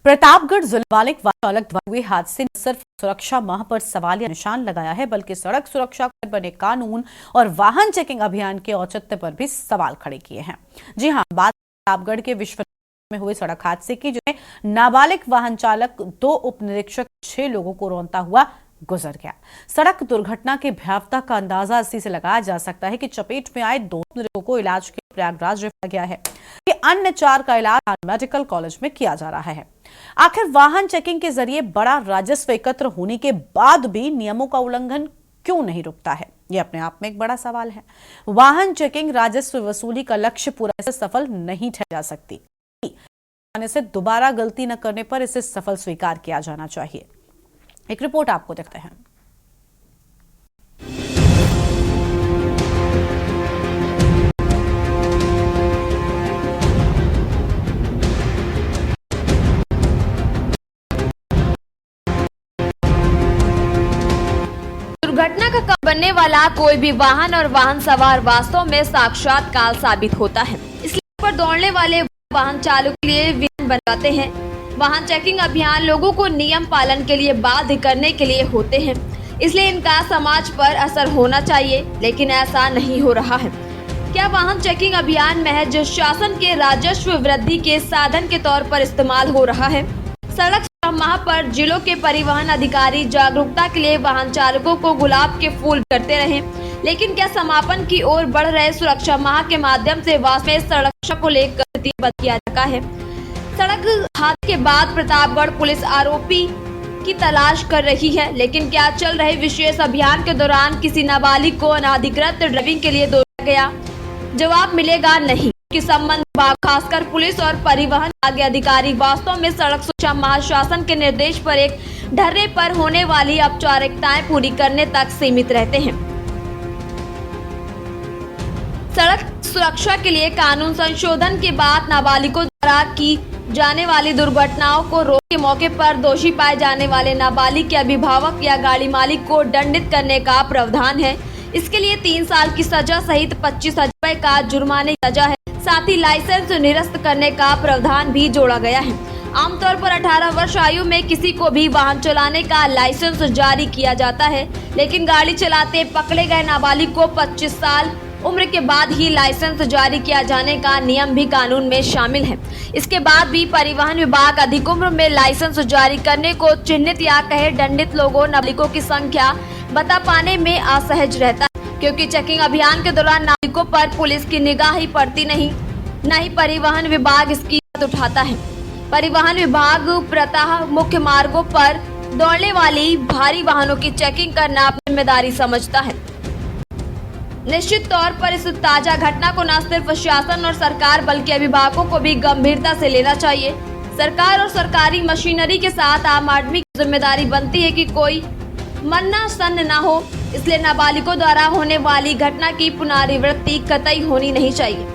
प्रतापगढ़ जिले वाले चालक द्वारा हुए हादसे ने सिर्फ सुरक्षा माह पर सवालिया निशान लगाया है, बल्कि सड़क सुरक्षा पर बने कानून और वाहन चेकिंग अभियान के औचित्य पर भी सवाल खड़े किए हैं। जी हां, बात प्रतापगढ़ के विश्व में हुए सड़क हादसे की, जिसमें नाबालिग वाहन चालक 2 उप निरीक्षक 6 लोगों को रौंदता हुआ गुजर गया। सड़क दुर्घटना के भयावता का अंदाजा इसी से लगाया जा सकता है कि चपेट में आए 2 निरीक्षकों को इलाज के प्रयागराज रेफर किया है। अन्य 4 का इलाज मेडिकल कॉलेज में किया जा रहा है। आखिर वाहन चेकिंग के जरिए बड़ा राजस्व एकत्र होने के बाद भी नियमों का उल्लंघन क्यों नहीं रुकता है, यह अपने आप में एक बड़ा सवाल है। वाहन चेकिंग राजस्व वसूली का लक्ष्य पूरा से सफल नहीं ठहर जा सकती। से दोबारा गलती न करने पर इसे सफल स्वीकार किया जाना चाहिए। एक रिपोर्ट आपको देखते हैं। दुर्घटना का कारण बनने वाला कोई भी वाहन और वाहन सवार वास्तव में साक्षात काल साबित होता है। इसलिए पर दौड़ने वाले वाहन चालक के लिए विघ्न बन जाते हैं। वाहन चेकिंग अभियान लोगों को नियम पालन के लिए बाध्य करने के लिए होते हैं, इसलिए इनका समाज पर असर होना चाहिए, लेकिन ऐसा नहीं हो रहा है। क्या वाहन चेकिंग अभियान महज शासन के राजस्व वृद्धि के साधन के तौर पर इस्तेमाल हो रहा है? सड़क माह पर जिलों के परिवहन अधिकारी जागरूकता के लिए वाहन चालकों को गुलाब के फूल करते रहे, लेकिन क्या समापन की ओर बढ़ रहे सुरक्षा माह के माध्यम से वास्तव में सड़क सुरक्षा को लेकर किया जाता है? सड़क हादसे के बाद प्रतापगढ़ पुलिस आरोपी की तलाश कर रही है, लेकिन क्या चल रहे विशेष अभियान के दौरान किसी नाबालिग को अनाधिकृत ड्राइविंग के लिए दोषी गया? जवाब मिलेगा नहीं, कि संबंध विभाग खासकर पुलिस और परिवहन आगे अधिकारी वास्तव में सड़क सुरक्षा माह शासन के निर्देश पर एक ढर्रे पर होने वाली औपचारिकताएं पूरी करने तक सीमित रहते हैं। सड़क सुरक्षा के लिए कानून संशोधन के बाद नाबालिगों द्वारा की जाने वाली दुर्घटनाओं को रोकने के मौके पर दोषी पाए जाने वाले नाबालिग के अभिभावक या गाड़ी मालिक को दंडित करने का प्रावधान है। इसके लिए 3 साल की सजा सहित 25,000 रुपए का जुर्माने की सजा है। साथ ही लाइसेंस निरस्त करने का प्रावधान भी जोड़ा गया है। आमतौर पर 18 वर्ष आयु में किसी को भी वाहन चलाने का लाइसेंस जारी किया जाता है, लेकिन गाड़ी चलाते पकड़े गए नाबालिग को 25 साल उम्र के बाद ही लाइसेंस जारी किया जाने का नियम भी कानून में शामिल है। इसके बाद भी परिवहन विभाग अधिक उम्र में लाइसेंस जारी करने को चिन्हित या कहे दंडित लोगों नाबालिगों की संख्या बता पाने में असहज रहता है, क्योंकि चेकिंग अभियान के दौरान नाबालिगों पर पुलिस की निगाह ही पड़ती नहीं, न ही परिवहन विभाग इसकी बात उठाता है। परिवहन विभाग प्रातः मुख्य मार्गों पर दौड़ने वाली भारी वाहनों की चेकिंग करना अपनी जिम्मेदारी समझता है। निश्चित तौर पर इस ताजा घटना को न सिर्फ शासन और सरकार बल्कि अभिभावकों को भी गंभीरता से लेना चाहिए। सरकार और सरकारी मशीनरी के साथ आम आदमी की जिम्मेदारी बनती है कि कोई मन्ना सन्न न हो, इसलिए नाबालिगों द्वारा होने वाली घटना की पुनरावृत्ति कतई होनी नहीं चाहिए।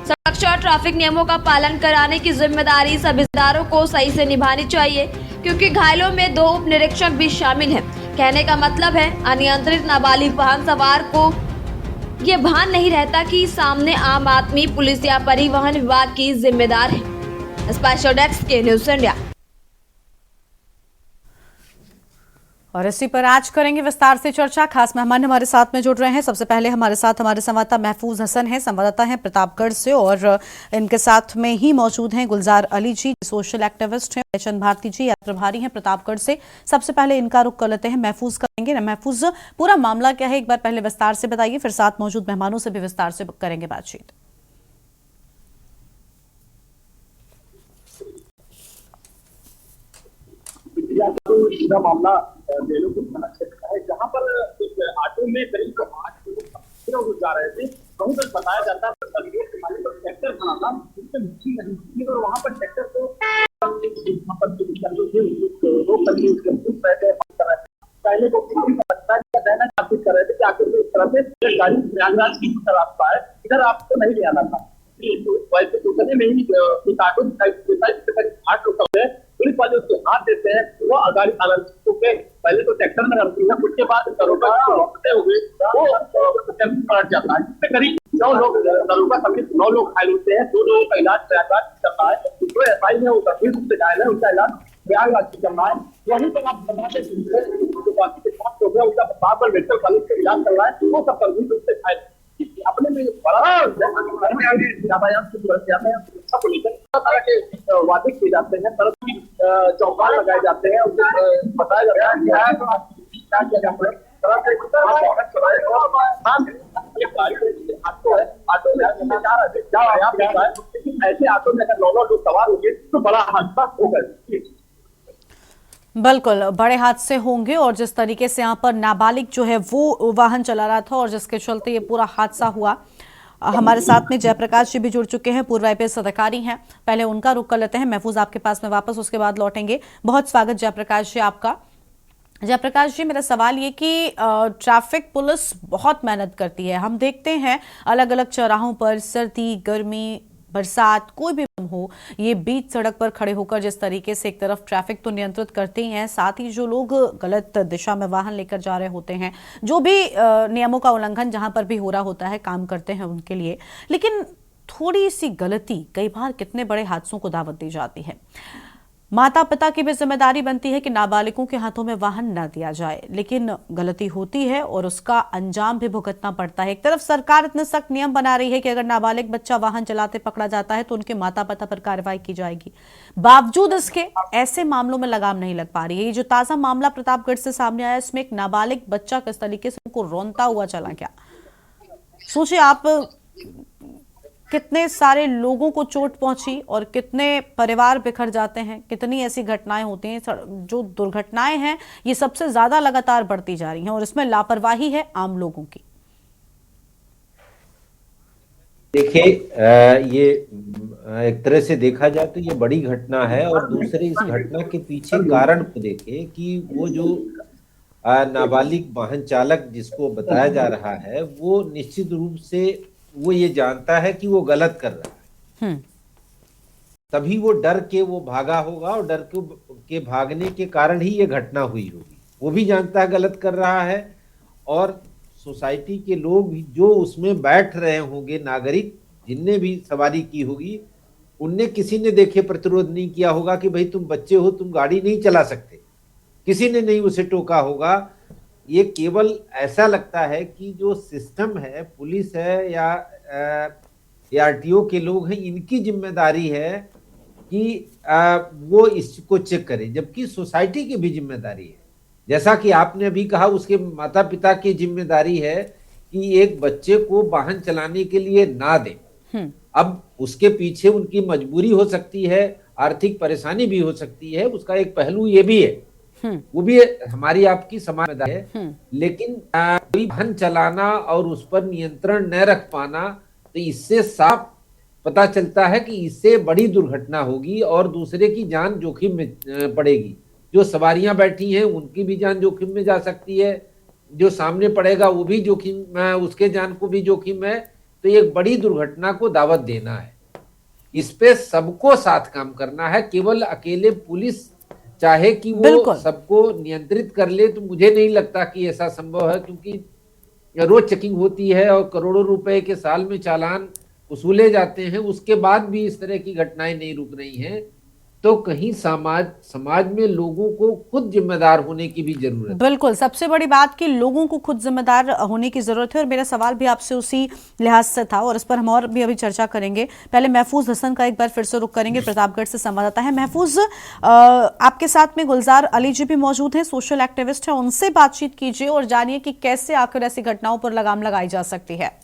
सुरक्षा और ट्रैफिक नियमों का पालन कराने की जिम्मेदारी सभी जिम्मेदारों को सही से निभानी चाहिए, क्योंकि घायलों में 2 उप निरीक्षक भी शामिल हैं। कहने का मतलब है अनियंत्रित नाबालिग वाहन सवार को ये भान नहीं रहता कि सामने आम आदमी, पुलिस या परिवहन विभाग की जिम्मेदार है। स्पेशल डेस्क के न्यूज़ इंडिया। और इसी पर आज करेंगे विस्तार से चर्चा। खास मेहमान हमारे साथ में जुड़ रहे हैं। सबसे पहले हमारे साथ हमारे संवाददाता महफूज हसन है, संवाददाता हैं प्रतापगढ़ से, और इनके साथ में ही मौजूद हैं गुलजार अली जी, सोशल एक्टिविस्ट हैं, चंद भारती जी यात्रा प्रभारी हैं प्रतापगढ़ से। सबसे पहले इनका रुख कर लेते हैं, महफूज करेंगे ना। महफूज, पूरा मामला क्या है एक बार पहले विस्तार से बताइए, फिर साथ मौजूद मेहमानों से भी विस्तार से करेंगे बातचीत। पूरा मामला बेलों के थाना क्षेत्र का है, जहां पर एक ऑटो में करीब 8 लोग जा रहे थे। वहीं पर बताया जाता है ट्रैक्टर खड़ा था, उससे मिट्टी नहीं थी, और वहां पर ट्रैक्टर को पहले को स्थापित कर रहे थे कि आखिर इस तरह से गाड़ी प्रयागराज की रास्ता है, इधर आपको नहीं ले आना था। वैसे उतने में ही एक ऑटो दिखाई देता है, 8 लोग है, पुलिस वाले उसको हाथ देते हैं, वो गाड़ी के पहले तो ट्रैक्टर में रखती है, उसके बाद दरोगा रोकते हुए वो पलट जाता है। इससे करीब 9 लोग दरोगा समेत 9 लोग घायल होते हैं। 2 लोगों का इलाज प्रयागराज चल रहा है। जो एसआई है वो गंभीर रूप से घायल है, उसका इलाज प्रयागराज में चल रहा है। वहीं पर आप बताते जो बाकी के 5 लोग हैं उनका वहां पर मेडिकल कॉलेज में इलाज चल रहा है, वो सब गंभीर रूप से घायल है। अपने में बड़ा यातायात की सुरक्षा को लेकर तरह के वादे किए जाते हैं, तरह की चौपाल लगाए जाते हैं, उसे बताया जाता है क्या किया जाता है, तरह से ऐसे ऑटो में अगर 9 लोग सवार होंगे तो बड़ा हादसा होगा। बिल्कुल बड़े हादसे होंगे। और जिस तरीके से यहाँ पर नाबालिग जो है वो वाहन चला रहा था और जिसके चलते ये पूरा हादसा हुआ। हमारे साथ में जयप्रकाश जी भी जुड़ चुके हैं, पूर्व आईपीएस अधिकारी हैं। पहले उनका रुख कर लेते हैं। महफूज आपके पास में वापस उसके बाद लौटेंगे। बहुत स्वागत जयप्रकाश जी आपका। जयप्रकाश जी, मेरा सवाल ये कि ट्रैफिक पुलिस बहुत मेहनत करती है। हम देखते हैं अलग अलग चौराहों पर सर्दी, गर्मी, बरसात कोई भी हो, ये बीच सड़क पर खड़े होकर जिस तरीके से एक तरफ ट्रैफिक तो नियंत्रित करते ही हैं, साथ ही जो लोग गलत दिशा में वाहन लेकर जा रहे होते हैं, जो भी नियमों का उल्लंघन जहां पर भी हो रहा होता है, काम करते हैं उनके लिए। लेकिन थोड़ी सी गलती कई बार कितने बड़े हादसों को दावत दी जाती है। माता पिता की भी जिम्मेदारी बनती है कि नाबालिगों के हाथों में वाहन न दिया जाए, लेकिन गलती होती है और उसका अंजाम भी भुगतना पड़ता है। एक तरफ सरकार इतने सख्त नियम बना रही है कि अगर नाबालिग बच्चा वाहन चलाते पकड़ा जाता है तो उनके माता पिता पर कार्रवाई की जाएगी, बावजूद इसके ऐसे मामलों में लगाम नहीं लग पा रही है। ये जो ताजा मामला प्रतापगढ़ से सामने आया, इसमें एक नाबालिग बच्चा किस तरीके से उनको रोनता हुआ चला गया। सोचिए आप, कितने सारे लोगों को चोट पहुंची और कितने परिवार बिखर जाते हैं, कितनी ऐसी घटनाएं होती हैं। जो दुर्घटनाएं हैं ये सबसे ज्यादा लगातार बढ़ती जा रही हैं और इसमें लापरवाही है आम लोगों की। देखिए, ये एक तरह से देखा जाए तो ये बड़ी घटना है। और दूसरे इस घटना के पीछे कारण को देखें कि वो जो नाबालिग वाहन चालक जिसको बताया जा रहा है, वो निश्चित रूप से वो ये जानता है कि वो गलत कर रहा है, तभी वो डर के वो भागा होगा और डर के भागने के कारण ही ये घटना हुई होगी। वो भी जानता है गलत कर रहा है और सोसाइटी के लोग भी जो उसमें बैठ रहे होंगे, नागरिक जिनने भी सवारी की होगी, उनने किसी ने देखे प्रतिरोध नहीं किया होगा कि भाई तुम बच्चे हो, तुम गाड़ी नहीं चला सकते। किसी ने नहीं उसे टोका होगा। ये केवल ऐसा लगता है कि जो सिस्टम है, पुलिस है या आरटीओ के लोग हैं, इनकी जिम्मेदारी है कि वो इसको चेक करें, जबकि सोसाइटी की भी जिम्मेदारी है। जैसा कि आपने अभी कहा, उसके माता पिता की जिम्मेदारी है कि एक बच्चे को वाहन चलाने के लिए ना दें। अब उसके पीछे उनकी मजबूरी हो सकती है, आर्थिक परेशानी भी हो सकती है, उसका एक पहलू ये भी है, वो भी हमारी आपकी समाज है। लेकिन कोई वाहन चलाना और उस पर नियंत्रण न रख पाना, तो इससे साफ पता चलता है कि इससे बड़ी दुर्घटना होगी और दूसरे की जान जोखिम में पड़ेगी। जो सवारियां बैठी हैं उनकी भी जान जोखिम में जा सकती है, जो सामने पड़ेगा वो भी जोखिम, उसके जान को भी जोखिम है। तो एक बड़ी दुर्घटना को दावत देना है, इस पे सबको साथ काम करना है। केवल अकेले पुलिस चाहे कि वो सबको नियंत्रित कर ले तो मुझे नहीं लगता कि ऐसा संभव है, क्योंकि रोज चेकिंग होती है और करोड़ों रुपए के साल में चालान वसूले जाते हैं, उसके बाद भी इस तरह की घटनाएं नहीं रुक रही हैं। तो कहीं समाज में लोगों को खुद जिम्मेदार होने की भी जरूरत है। बिल्कुल, सबसे बड़ी बात कि लोगों को खुद जिम्मेदार होने की जरूरत है। और मेरा सवाल भी आपसे उसी लिहाज से था और इस पर हम और भी अभी चर्चा करेंगे। पहले महफूज हसन का एक बार फिर से रुख करेंगे, प्रतापगढ़ से संवाददाता है। महफूज, आपके साथ में गुलजार अली जी भी मौजूद हैं, सोशल एक्टिविस्ट है, उनसे बातचीत कीजिए और जानिए कि कैसे आखिर ऐसी घटनाओं पर लगाम लगाई जा सकती है।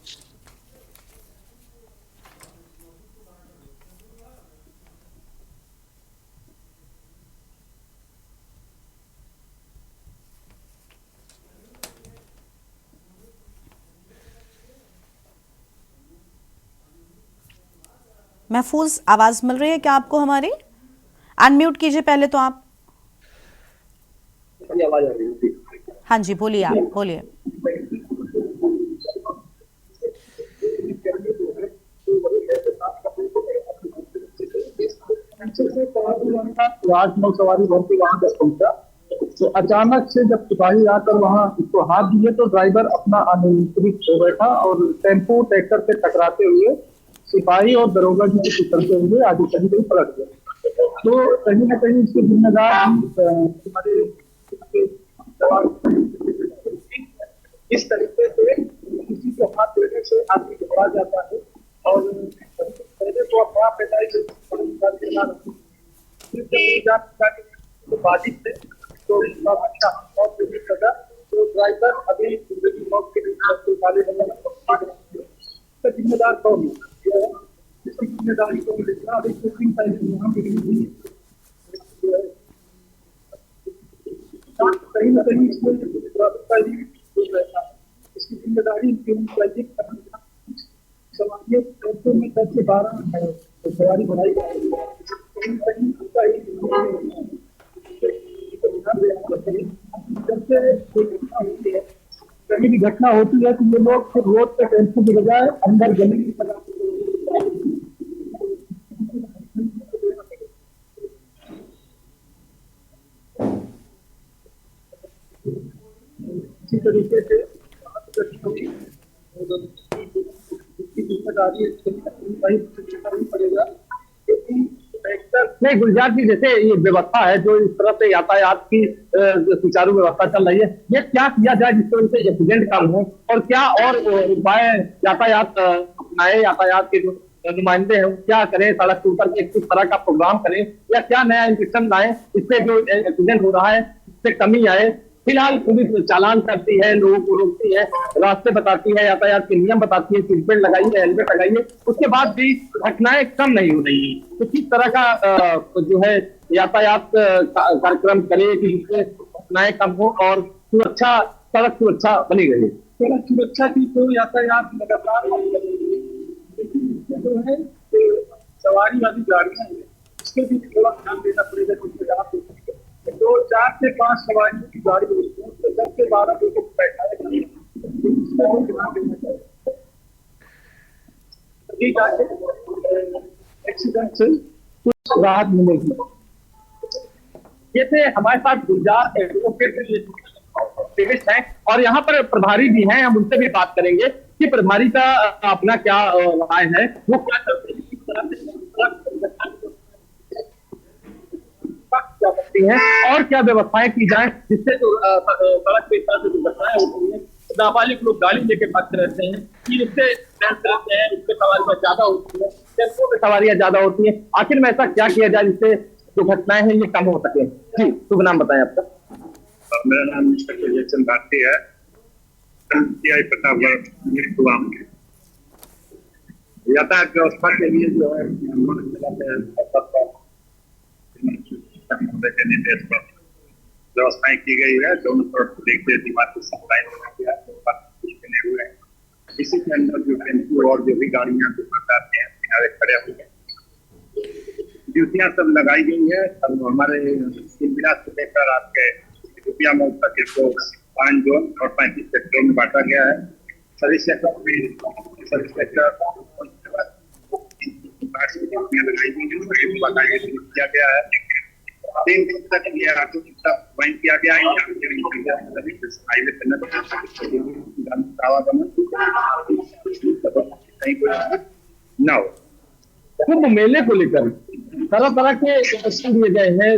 महफूज, आवाज मिल रही है क्या आपको हमारी? अनम्यूट कीजिए पहले तो आप। आवाज आ रही है? हाँ जी, बोलिए, आप बोलिए। राज नौ सवारी भर्ती वहां तक पहुंचा तो अचानक से जब सिपाही आकर वहां उसको हाथ दिए तो ड्राइवर अपना अनियंत्रित हो बैठा और टेम्पो ट्रैक्टर से टकराते हुए सिपाही और दरोगा जी के उतरते हुए आगे कहीं कहीं पलट गए। तो कहीं ना कहीं इसके जिम्मेदार हमारे इस तरीके से किसी को हाथ देने से आदमी घबरा जाता है और पहले तो अपना पैदाइश बाधित थे तो तो ड्राइवर अभी जिंदगी मौत के जिम्मेदार कौन है, इसकी जिम्मेदारी को मिलेगा। अभी कुछ दिन पहले कहीं ना कहीं इसमें इसकी जिम्मेदारी समाज में 10 से 12 सवारी बनाई कहीं भी घटना होती है तो ये लोग फिर रोड पे टेंशन के बजाय अंदर गली की तरह इसी तरीके से पड़ेगा। नहीं गुलजार जी, जैसे ये व्यवस्था है जो इस तरह से यातायात की सुचारू व्यवस्था चल रही है, ये क्या किया जाए जिसकी वजह से एक्सीडेंट कम हो और क्या और उपाय यातायात अपनाए, यातायात के जो नुमाइंदे हैं क्या करें, सड़क के ऊपर किस तरह का प्रोग्राम करें या क्या नया इंजेक्शन लाएं इससे जो एक्सीडेंट हो रहा है इससे कमी आए। फिलहाल पुलिस चालान करती है, लोगों को रोकती है, रास्ते बताती है, यातायात के नियम बताती है, सीट बेल्ट लगाइए, हेलमेट लगाइए, उसके बाद भी घटनाएं कम नहीं हो रही। तो किस तरह का जो है यातायात कार्यक्रम करे कि जिससे घटनाएं कम हो और सुरक्षा, सड़क सुरक्षा बनी रहे। सड़क सुरक्षा की तो यातायात लगातार जो है सवारी वाली गाड़ियां हैं इसके भी थोड़ा ध्यान देना पड़ेगा। 4 से 5 सवारियों की गाड़ी होती है तो 10 से 12 लोगों को बैठाया एक्सीडेंट से कुछ राहत मिलेगी। ये थे हमारे साथ गुलजार एडवोकेट हैं और यहाँ पर प्रभारी भी हैं, हम उनसे भी बात करेंगे कि प्रभारी का अपना क्या राय है, वो क्या करते हैं, किस तरह जा सकती हैं और क्या व्यवस्थाएं की जाए जिससे सड़क पे इस तरह से दुर्घटनाएं होती हैं। नाबालिग लोग गाड़ी लेके भागते रहते हैं कि उससे उससे सवारियां ज्यादा होती है, टेम्पो में सवारियां ज्यादा होती है। आखिर में ऐसा क्या किया जाए जिससे जो घटनाएं हैं ये कम हो सके। जी, शुभ नाम बताएं आपका। मेरा नाम इंस्पेक्टर जयचंद भारती है, यातायात व्यवस्था के लिए जो है निर्देश पर व्यवस्थाएं की गई है। दोनों तरफ देखते दीवार को सप्लाई बने हुए हैं। इसी के अंदर जो टेम्पो और जो भी गाड़ियां आते हैं किनारे खड़े हुए हैं, ड्यूटियां सब लगाई गई है। अब हमारे बिना से लेकर आपके रुपया मोड़ तक इसको 5 जोन और 35 सेक्टरों में बांटा गया है। सर्विस सेक्टर में सर्विस सेक्टर लगाई गई है, किया गया है। 3 दिन तक ये ज्वाइन किया गया है। हाईवे न हो। कुंभ मेले को लेकर तरह तरह के दिए गए हैं,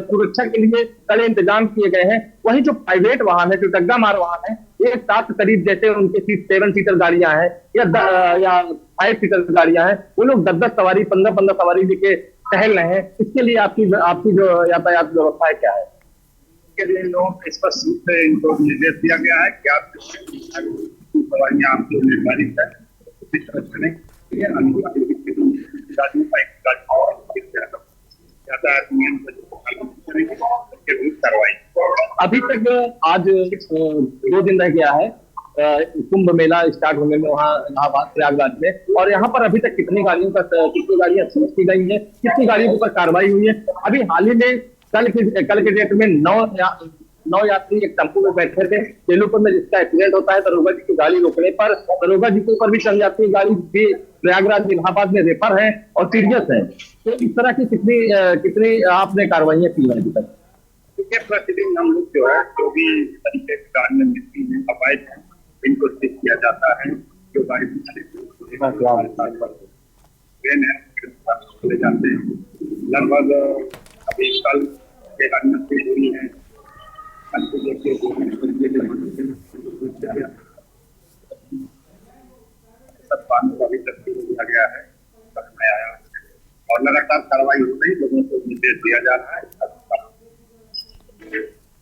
सुरक्षा के लिए कड़े इंतजाम किए गए हैं। वहीं जो प्राइवेट वाहन है, जो डग्गा मार वाहन है, एक साथ करीब जैसे उनके 7 सीटर गाड़ियां हैं या 5 सीटर गाड़ियां हैं, वो लोग 10-10 सवारी 15-15 सवारी लेके टहल रहे हैं। इसके लिए आपकी जो यातायात व्यवस्था है क्या है? के लिए लोग स्पष्ट रूप से इनको निर्देश दिया गया है कि आप सवारियां आपको निर्धारित है उसी तरह चलें। यातायात नियम कार्रवाई। अभी तक आज 2 दिन रह गया है कुंभ मेला स्टार्ट होने में वहाँ इलाहाबाद प्रयागराज में, और यहाँ पर अभी तक कितनी गाड़ियां सीज की गई है, कितनी गाड़ियों पर कार्रवाई हुई है? अभी हाल ही में कल के डेट में 9 यात्री एक टेम्पो में बैठे थे तेलुपुर में, जिसका एक्सीडेंट होता है दरोगा जी की गाड़ी रोकने पर। दरोगा जी के ऊपर भी चल जाती है गाड़ी, भी प्रयागराज इलाहाबाद में रेफर है और सीरियस है। तो इस तरह की कितनी आपने कार्रवाइयां की है अभी तक? प्रतिदिन हम लोग जो है जो भी तरीके की गाड़ियां मिलती हैं अवैध है, इनको सीज किया जाता है। जो गाड़ी ट्रेन है चले जाते हैं। लगभग अभी कल के गाड़ियां से दूरी है, कल को देखिए सब पानी का भी तस्वीर दिया गया है, समय आया और लगातार कार्रवाई हो रही, लोगों को निर्देश दिया जा रहा है।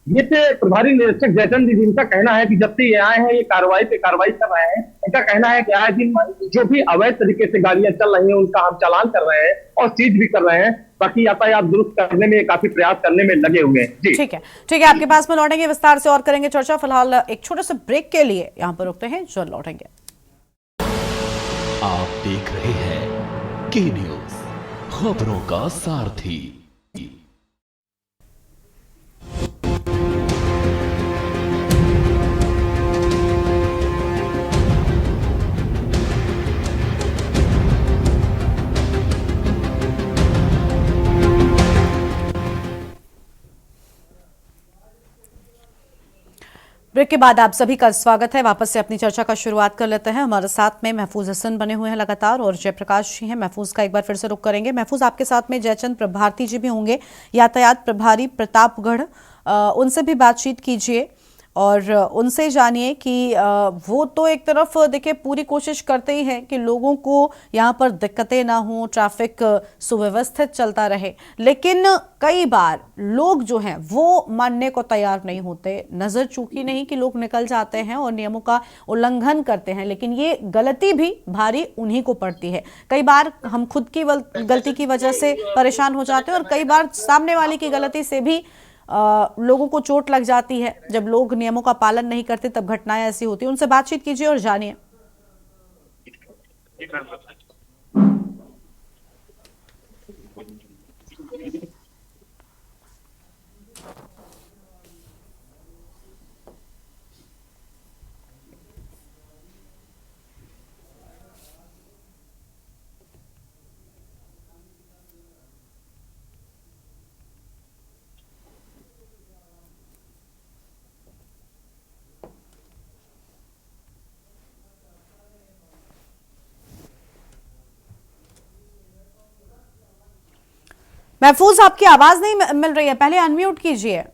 ये थे प्रभारी निरीक्षक जयचंद जी, जिनका कहना है कि जब से ये आए हैं ये कार्रवाई पे कार्रवाई कर रहे हैं। इनका कहना है कि आए दिन जो भी अवैध तरीके से गाड़ियां चल रही हैं उनका हम चालान कर रहे हैं और सीज भी कर रहे हैं, बाकी यातायात दुरुस्त करने में काफी प्रयास करने में लगे हुए हैं। जी ठीक है, आपके पास में लौटेंगे, विस्तार से और करेंगे चर्चा। फिलहाल एक छोटे से ब्रेक के लिए यहाँ पर रुकते हैं, जो लौटेंगे। आप देख रहे हैं के न्यूज, खबरों का सारथी। ब्रेक के बाद आप सभी का स्वागत है। वापस से अपनी चर्चा का शुरुआत कर लेते हैं। हमारे साथ में महफूज हसन बने हुए हैं लगातार और जयप्रकाश जी हैं। महफूज का एक बार फिर से रुख करेंगे। महफूज, आपके साथ में जयचंद भारती जी भी होंगे, यातायात प्रभारी प्रतापगढ़, उनसे भी बातचीत कीजिए और उनसे जानिए कि वो तो एक तरफ देखिए पूरी कोशिश करते ही हैं कि लोगों को यहाँ पर दिक्कतें ना हो, ट्रैफिक सुव्यवस्थित चलता रहे, लेकिन कई बार लोग जो हैं वो मानने को तैयार नहीं होते। नज़र चूकी नहीं कि लोग निकल जाते हैं और नियमों का उल्लंघन करते हैं, लेकिन ये गलती भी भारी उन्हीं को पड़ती है। कई बार हम खुद की गलती की वजह से परेशान हो जाते हैं और कई बार सामने वाले की गलती से भी लोगों को चोट लग जाती है। जब लोग नियमों का पालन नहीं करते तब घटनाएं ऐसी होती हैं। उनसे बातचीत कीजिए और जानिए। महफूज, आपकी आवाज नहीं मिल रही है, पहले अनम्यूट कीजिए।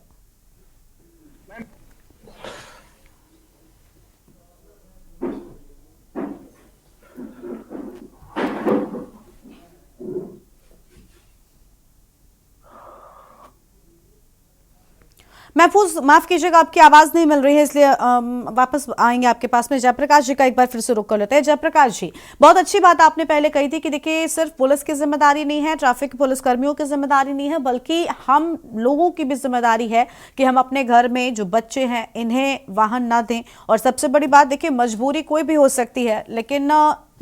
महफूज, माफ कीजिएगा, आपकी आवाज नहीं मिल रही है, इसलिए वापस आएंगे आपके पास में। जयप्रकाश जी का एक बार फिर से रुक कर लेते हैं। जयप्रकाश जी, बहुत अच्छी बात आपने पहले कही थी कि देखिए सिर्फ पुलिस की जिम्मेदारी नहीं है, ट्रैफिक पुलिस कर्मियों की जिम्मेदारी नहीं है, बल्कि हम लोगों की भी जिम्मेदारी है कि हम अपने घर में जो बच्चे हैं इन्हें वाहन ना दें। और सबसे बड़ी बात देखिए, मजबूरी कोई भी हो सकती है, लेकिन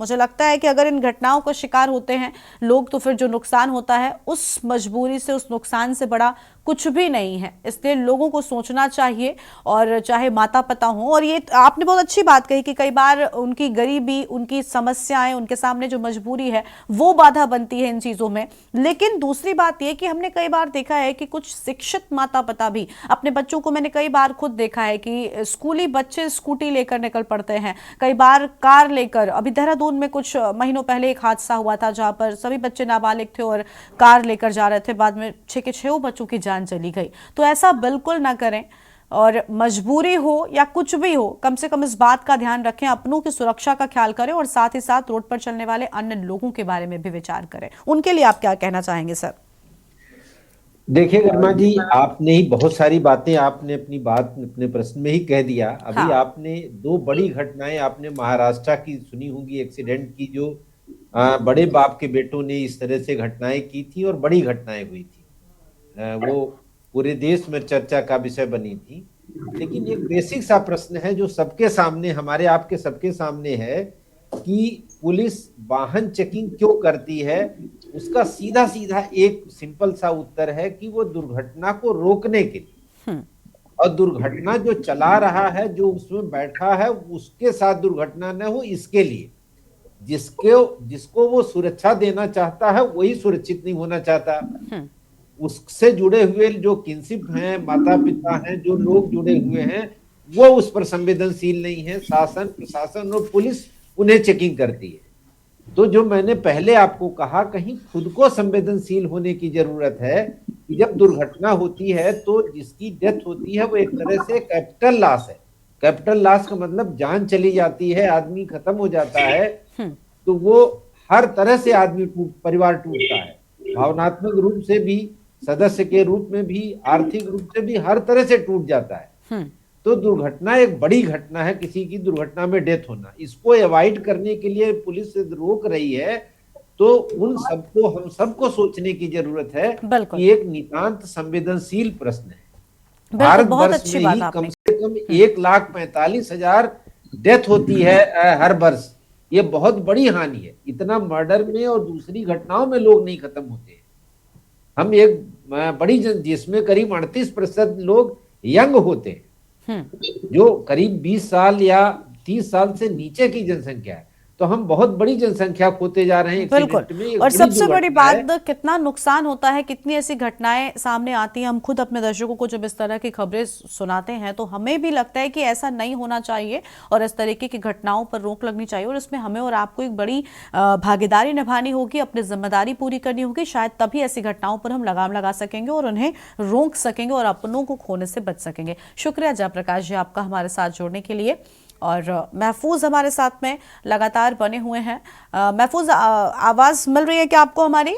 मुझे लगता है कि अगर इन घटनाओं का शिकार होते हैं लोग तो फिर जो नुकसान होता है उस मजबूरी से, उस नुकसान से बड़ा कुछ भी नहीं है। इसलिए लोगों को सोचना चाहिए, और चाहे माता पिता हो। और ये आपने बहुत अच्छी बात कही कि कई बार उनकी गरीबी, उनकी समस्याएं, उनके सामने जो मजबूरी है वो बाधा बनती है इन चीज़ों में। लेकिन दूसरी बात यह कि हमने कई बार देखा है कि कुछ शिक्षित माता पिता भी अपने बच्चों को, मैंने कई बार खुद देखा है कि स्कूली बच्चे स्कूटी लेकर निकल पड़ते हैं, कई बार कार लेकर। अभी देहरादून में कुछ महीनों पहले एक हादसा हुआ था जहां पर सभी बच्चे नाबालिग थे और कार लेकर जा रहे थे, बाद में 6 के 6 बच्चों की जान चली गई। तो ऐसा बिल्कुल ना करें, और मजबूरी हो या कुछ भी हो, कम से कम इस बात का ध्यान रखें, अपनों की सुरक्षा का ख्याल करें और साथ ही साथ रोड पर चलने वाले अन्य लोगों के बारे में भी विचार करें। उनके लिए आप क्या कहना चाहेंगे सर? देखिए गर्मा जी, आपने ही बहुत सारी बातें आपने अपनी बात अपने प्रश्न में ही कह दिया। अभी हाँ। आपने 2 बड़ी घटनाएं आपने महाराष्ट्र की सुनी होंगी, एक्सीडेंट की, जो बड़े बाप के बेटों ने इस तरह से घटनाएं की थी और बड़ी घटनाएं हुई थी। वो पूरे देश में चर्चा का विषय बनी थी। लेकिन एक बेसिक सा प्रश्न है जो सबके सामने, हमारे आपके सबके सामने है कि पुलिस वाहन चेकिंग क्यों करती है। उसका सीधा सीधा एक सिंपल सा उत्तर है कि वो दुर्घटना को रोकने के लिए, और दुर्घटना जो चला रहा है, जो उसमें बैठा है, उसके साथ दुर्घटना न हो इसके लिए। जिसको वो सुरक्षा देना चाहता है वही सुरक्षित नहीं होना चाहता। उससे जुड़े हुए जो किन्शिप हैं, माता पिता हैं, जो लोग जुड़े हुए हैं, वो उस पर संवेदनशील नहीं है। शासन, प्रशासन और पुलिस उन्हें चेकिंग करती है। तो जो मैंने पहले आपको कहा, कहीं खुद को संवेदनशील होने की जरूरत है कि जब दुर्घटना होती है तो जिसकी डेथ होती है वो एक तरह से कैपिटल लॉस है। कैपिटल लॉस का मतलब जान चली जाती है, आदमी खत्म हो जाता है, तो वो हर तरह से परिवार टूटता है, भावनात्मक रूप से भी, सदस्य के रूप में भी, आर्थिक रूप से भी, हर तरह से टूट जाता है। तो दुर्घटना एक बड़ी घटना है, किसी की दुर्घटना में डेथ होना, इसको अवॉइड करने के लिए पुलिस रोक रही है। तो उन सबको, हम सबको सोचने की जरूरत है कि एक नितांत संवेदनशील प्रश्न है। भारत वर्ष में ही कम से कम 1,45,000 डेथ होती है हर वर्ष। ये बहुत बड़ी हानि है। इतना मर्डर में और दूसरी घटनाओं में लोग नहीं खत्म होते। हम एक बड़ी जिसमें करीब 38% लोग यंग होते हैं, जो करीब 20 साल या 30 साल से नीचे की जनसंख्या है। तो हम बहुत बड़ी जनसंख्या खोते जा रहे हैं बिल्कुल। और सबसे बड़ी बात, कितना नुकसान होता है, कितनी ऐसी घटनाएं सामने आती हैं। हम खुद अपने दर्शकों को जब इस तरह की खबरें सुनाते हैं तो हमें भी लगता है कि ऐसा नहीं होना चाहिए और इस तरीके की घटनाओं पर रोक लगनी चाहिए। और इसमें हमें और आपको एक बड़ी भागीदारी निभानी होगी, अपनी जिम्मेदारी पूरी करनी होगी। शायद तभी ऐसी घटनाओं पर हम लगाम लगा सकेंगे और उन्हें रोक सकेंगे और अपनों को खोने से बच सकेंगे। शुक्रिया जयप्रकाश जी आपका हमारे साथ जुड़ने के लिए। और महफूज हमारे साथ में लगातार बने हुए हैं। महफूज, आवाज मिल रही है क्या आपको हमारी?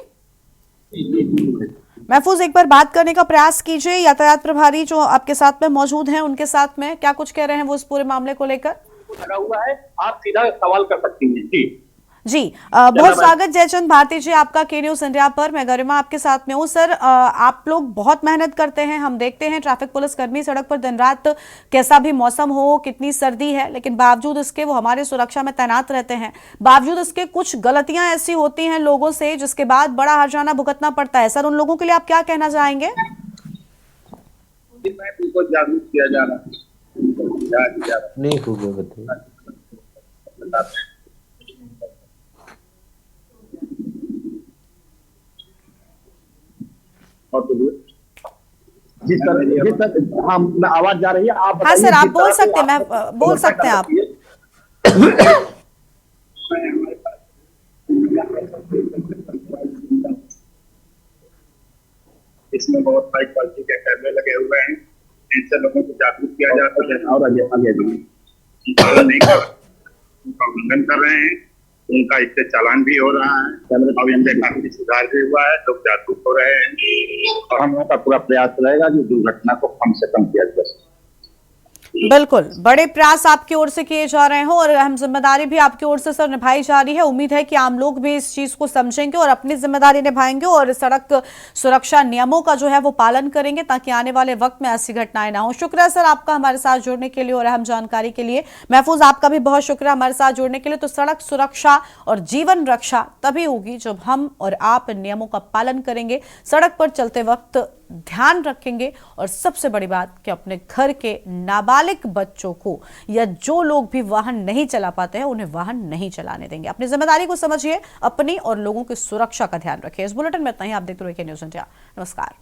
महफूज, एक बार बात करने का प्रयास कीजिए। यातायात प्रभारी जो आपके साथ में मौजूद हैं, उनके साथ में क्या कुछ कह रहे हैं वो इस पूरे मामले को लेकर? लगा हुआ है, आप सीधा सवाल कर सकती हैं। जी, बहुत स्वागत जयचंद भारती जी आपका के न्यूज इंडिया पर। मैं गरिमा आपके साथ में हूँ। सर, आप लोग बहुत मेहनत करते हैं, हम देखते हैं ट्रैफिक पुलिस कर्मी सड़क पर दिन रात, कैसा भी मौसम हो, कितनी सर्दी है, लेकिन बावजूद इसके वो हमारे सुरक्षा में तैनात रहते हैं। बावजूद इसके कुछ गलतियां ऐसी होती हैं लोगों से जिसके बाद बड़ा हर्जाना भुगतना पड़ता है। सर, उन लोगों के लिए आप क्या कहना चाहेंगे? जागरूक किया जा रहा है। जिस तरह हम आवाज जा रही है, आप हाँ सर, आप बोल सकते हैं, मैं बोल सकते हैं आप। इसमें बहुत सारी क्वालिटी के कैमरे लगे हुए हैं, इनसे लोगों को जागरूक किया जाता है और आगे नहीं उल्लंघन कर रहे हैं, उनका इससे चालान भी हो रहा है और इनसे काफी सुधार भी हुआ है, लोग जागरूक हो रहे हैं और हम लोगों का पूरा प्रयास रहेगा कि दुर्घटना को कम से कम किया जा सके। बिल्कुल, बड़े प्रयास आपकी ओर से किए जा रहे हैं और अहम जिम्मेदारी भी आपकी ओर से सर निभाई जा रही है। उम्मीद है कि आम लोग भी इस चीज को समझेंगे और अपनी जिम्मेदारी निभाएंगे और सड़क सुरक्षा नियमों का जो है वो पालन करेंगे ताकि आने वाले वक्त में ऐसी घटनाएं ना हो। शुक्रिया सर आपका हमारे साथ जुड़ने के लिए और अहम जानकारी के लिए। महफूज, आपका भी बहुत शुक्रिया हमारे साथ जुड़ने के लिए। तो सड़क सुरक्षा और जीवन रक्षा तभी होगी जब हम और आप इन नियमों का पालन करेंगे, सड़क पर चलते वक्त ध्यान रखेंगे और सबसे बड़ी बात कि अपने घर के नाबालिग बच्चों को या जो लोग भी वाहन नहीं चला पाते हैं उन्हें वाहन नहीं चलाने देंगे। अपनी जिम्मेदारी को समझिए, अपनी और लोगों की सुरक्षा का ध्यान रखिए। इस बुलेटिन में इतना ही। आप देखते रहिए के न्यूज इंडिया। नमस्कार।